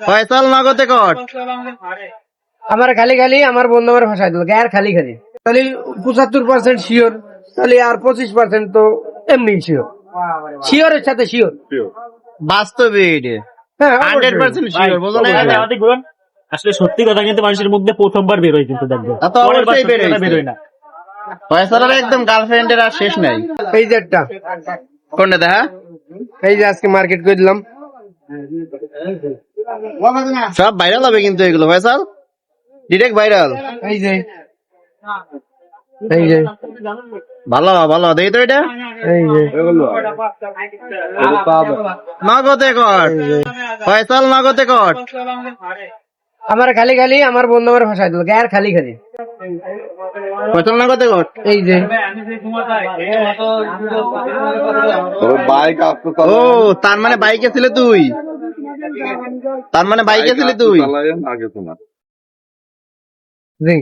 ফয়সাল নগদে কট। আমার খালি খালি আমার বন্ধু আমার ভাষায় দিল গায়ের খালি খালি তাহলে 75% শিওর, তাহলে আর 25% তো এমনি শিওর, শিওরের সাথে শিওর। বাস্তবে এটা হ্যাঁ 100% শিওর, বুঝো না? আসলে সত্যি কথা কিন্তু মানুষের মুখ দিয়ে প্রথমবার বের হয়, কিন্তু দেখবে তা তো অবশ্যই বের হইছে। বের হয় না। ফয়সালের একদম গার্লফ্রেন্ডের আর শেষ নাই। এই যে একটা, কোনটা দেখা? এই যে আজকে মার্কেট করে দিলাম। সব ভাইরাল হবে কিন্তু এগুলো ফয়সাল, ডিরেক্ট ভাইরাল। এই যে এই যে ভালো ভালো দেখি তো এটা। এই যে নগদে কট, ফয়সাল নগদে কট। আমার খালি খালি আমার বন্ধু আমার ভাষায় দিল গায়ের খালি খালি। ফয়সাল নগদে কট। এই যে ও তার মানে বাইকে ছিলে তুই, তার মানে বাইকে ছিলে তুই। জি